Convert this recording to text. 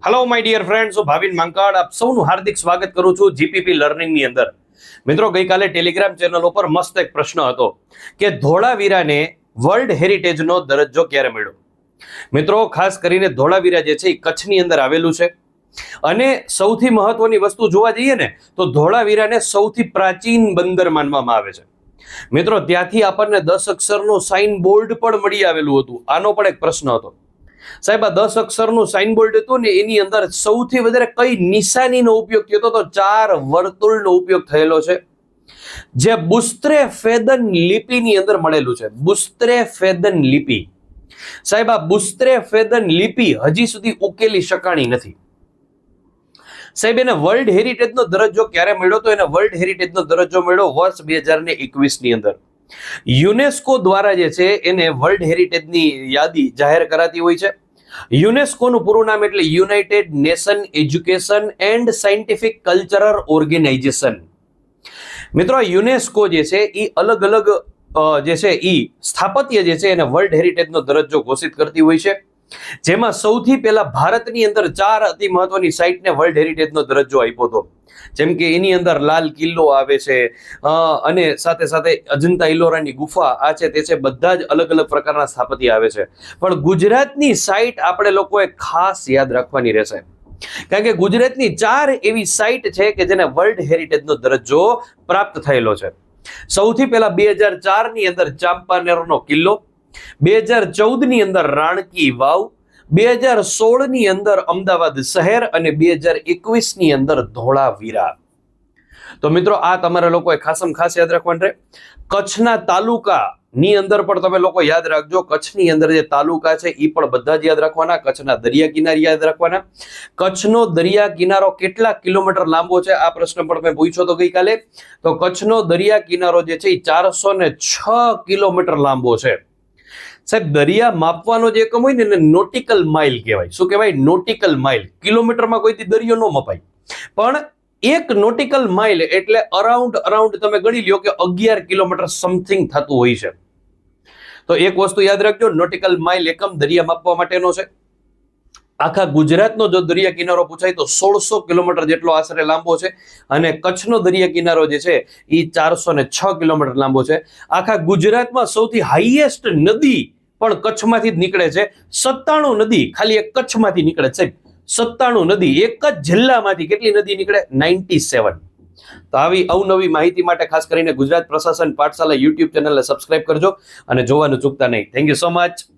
Hello my dear friends, હું ભાવિન માંકાડ આપ સૌનું હાર્દિક સ્વાગત કરું છું જીપીપી લર્નિંગની અંદર. મિત્રો, ગઈકાલે ટેલિગ્રામ ચેનલ ઉપર મસ્ત એક પ્રશ્ન હતો કે ધોળાવીરાને વર્લ્ડ હેરિટેજનો દરજ્જો ક્યારે મળ્યો. મિત્રો, ખાસ કરીને ધોળાવીરા જે છે એ કચ્છની અંદર આવેલું છે અને સૌથી મહત્વની વસ્તુ જોવા જઈએ ને તો ધોળાવીરાને સૌથી પ્રાચીન બંદર માનવામાં આવે છે. મિત્રો, ત્યાંથી આપણને 10 અક્ષરનું સાઇન બોર્ડ પણ મળી આવેલું હતું. આનો પણ એક પ્રશ્ન હતો, સાહેબ આ 10 અક્ષરનું સાઇન બોર્ડ હતું ને એની અંદર સૌથી વધારે કઈ નિશાનીનો ઉપયોગ થયો હતો? તો 4 વર્તુળનો ઉપયોગ થયેલો છે, જે બુસ્ત્રે ફેદન લિપિની અંદર મળેલું છે. બુસ્ત્રે ફેદન લિપિ, સાહેબ આ બુસ્ત્રે ફેદન લિપિ હજી સુધી ઉકેલી શકાણી નથી. સાહેબ એને વર્લ્ડ હેરિટેજનો દરજ્જો ક્યારે મળ્યો? તો એને વર્લ્ડ હેરિટેજનો દરજ્જો મળ્યો વર્ષ 2021 ની અંદર. યુનેસ્કો દ્વારા જે છે એને વર્લ્ડ હેરિટેજની યાદી જાહેર કરાતી હોય છે. યુનેસ્કોનું પૂરું નામ એટલે united nation education and scientific cultural organization. મિત્રો, આ યુનેસ્કો જે છે એ અલગ અલગ જે છે એ સ્થાપત્ય જે છે એને વર્લ્ડ હેરિટેજનો દરજ્જો ઘોષિત કરતી હોય છે, જેમાં સૌથી પહેલા ભારતની અંદર 4 અતિ મહત્વની સાઇટને વર્લ્ડ હેરિટેજનો દરજ્જો આપ્યો હતો. જેમ કે એની અંદર લાલ કિલ્લો આવે છે અને સાથે સાથે અજંતા ઇલોરાની ગુફા આ છે તે છે, બધા જ અલગ અલગ પ્રકારના સ્થાપત્ય આવે છે. પણ ગુજરાતની સાઇટ આપણે લોકોએ ખાસ યાદ રાખવાની રહેશે, કારણ કે ગુજરાતની 4 એવી સાઇટ છે કે જેને વર્લ્ડ હેરિટેજનો દરજ્જો પ્રાપ્ત થયેલો છે. સૌથી પહેલા 2004 ની અંદર ચાંપાનેરનો કિલ્લો, 2014 ની અંદર રાણકી વાવ, 2016 ની અંદર અમદાવાદ શહેર અને 2021 ની અંદર ધોળાવીરા. તો મિત્રો, આ તમારા લોકોએ ખાસમ ખાસ યાદ રાખવાનું રહે. કચ્છના તાલુકા ની અંદર પણ તમે લોકો યાદ રાખજો. કચ્છની અંદર જે તાલુકા છે એ પણ બધા જ યાદ રાખવાના. કચ્છના દરિયા કિનારા યાદ રાખવાના. કચ્છનો દરિયા કિનારો કેટલા કિલોમીટર લાંબો છે આ પ્રશ્ન પણ મેં પૂછ્યો હતો ગઈકાલે. તો કચ્છનો દરિયા કિનારો જે છે એ 406 કિલોમીટર લાંબો છે. સાહેબ, દરિયા માપવાનો જે એકમ હોય ને એને નોટિકલ માઇલ કહેવાય. શું કહેવાય? Nautical mile. કિલોમીટરમાં કોઈથી દરિયો ન મપાય, પણ 1 નોટિકલ માઇલ એટલે અરાઉન્ડ તમે ગણી લ્યો કે 11 કિલોમીટર સમથિંગ થતું હોય છે. તો એક વસ્તુ યાદ રાખજો, નોટિકલ માઇલ એકમ દરિયા માપવા માટેનો છે. આખા ગુજરાતનો જો દરિયા કિનારો પૂછાય તો 1600 કિલોમીટર જેટલો આશરે લાંબો છે અને કચ્છનો દરિયા કિનારો જે છે એ 406 કિલોમીટર લાંબો છે. આખા ગુજરાતમાં સૌથી હાઈએસ્ટ નદી પણ કચ્છમાંથી જ નીકળે છે. 97 નદી ખાલી એક કચ્છમાંથી નીકળે છે. 97 નદી એક જ જિલ્લામાંથી. કેટલી નદી નીકળે? 97. તો આવી અવનવી માહિતી માટે ખાસ કરીને ગુજરાત પ્રશાસન પાઠશાલા યુટ્યુબ ચેનલને સબસ્ક્રાઇબ કરજો અને જોવાનું ચૂકતા નહીં. Thank you so much.